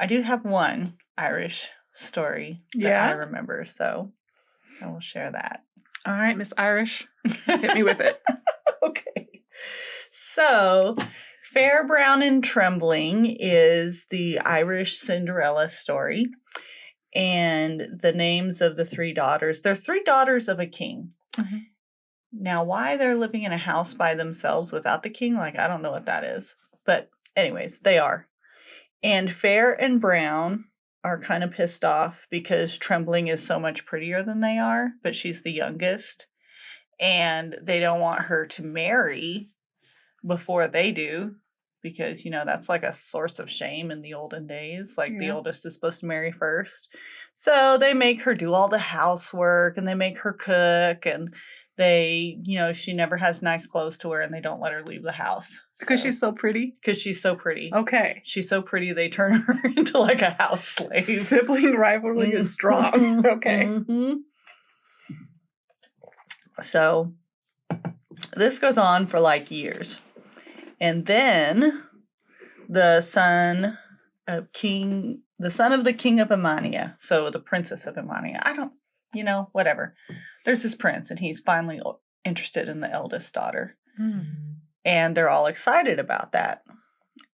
I do have one Irish story that I remember, so I will share that. All right, Miss Irish, hit me with it. Okay. So, Fair, Brown, and Trembling is the Irish Cinderella story. And the names of the three daughters. They're three daughters of a king. Mm-hmm. Now, why they're living in a house by themselves without the king, I don't know what that is. But anyways, they are. And Fair and Brown are kind of pissed off because Trembling is so much prettier than they are, but she's the youngest. And they don't want her to marry before they do because, that's like a source of shame in the olden days. The oldest is supposed to marry first. So they make her do all the housework and they make her cook and they, she never has nice clothes to wear and they don't let her leave the house. Because she's so pretty? Because she's so pretty. Okay. She's so pretty, they turn her into like a house slave. Sibling rivalry is strong. Okay. Mm-hmm. So this goes on for years. And then the son of the king of Emania, so the princess of Emania, whatever. There's this prince, and he's finally interested in the eldest daughter. Mm. And they're all excited about that.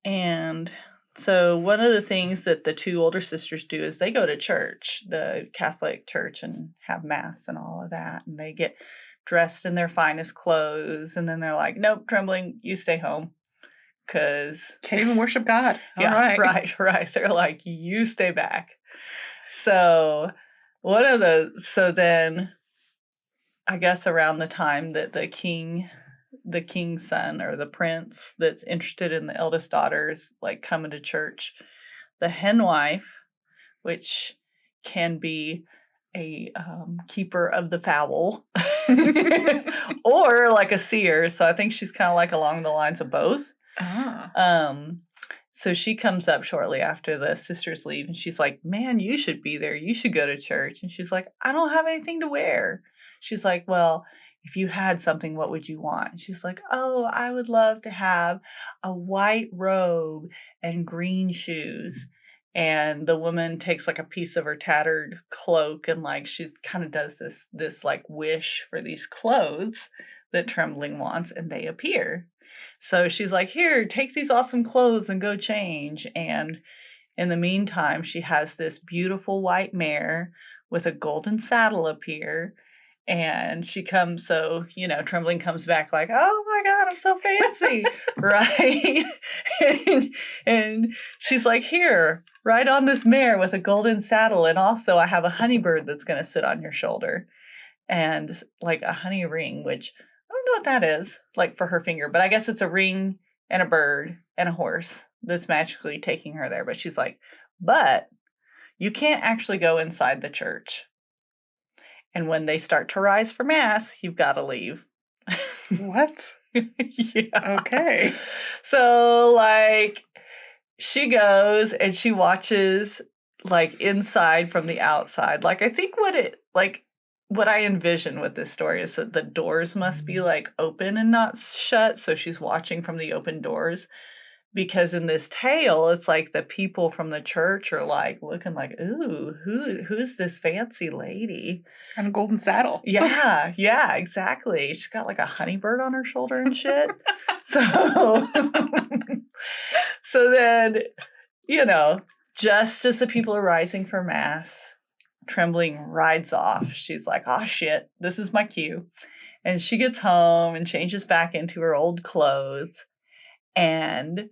And so one of the things that the two older sisters do is they go to church, the Catholic church, and have mass and all of that. And they get dressed in their finest clothes. And then they're like, nope, Trembling, you stay home. Because can't even worship God. Right. They're like, you stay back. So then I guess around the time that the king's son or the prince that's interested in the eldest daughters coming to church, the hen wife, which can be a keeper of the fowl or a seer. So I think she's kind of along the lines of both. So she comes up shortly after the sisters leave and she's like, man, you should be there. You should go to church. And she's like, I don't have anything to wear. She's like, well, if you had something, what would you want? And she's like, oh, I would love to have a white robe and green shoes. And the woman takes a piece of her tattered cloak and she kind of does this wish for these clothes that Trembling wants, and they appear. So she's like, here, take these awesome clothes and go change. And in the meantime, she has this beautiful white mare with a golden saddle appear. And she comes, Trembling comes back like, oh my God, I'm so fancy, right? and she's like, here, ride on this mare with a golden saddle. And also I have a honey bird that's going to sit on your shoulder. And a honey ring, which I don't know what that is, for her finger, but I guess it's a ring and a bird and a horse that's magically taking her there. But she's like, but you can't actually go inside the church. And when they start to rise for mass, you've got to leave. What? Yeah. Okay. So, she goes and she watches, inside from the outside. I think what I envision with this story is that the doors must be open and not shut. So she's watching from the open doors because in this tale, it's the people from the church are looking ooh, who's this fancy lady? And a golden saddle. Yeah, exactly. She's got a honey bird on her shoulder and shit. So then, just as the people are rising for mass, Trembling rides off. She's like, oh shit, this is my cue. And she gets home and changes back into her old clothes. And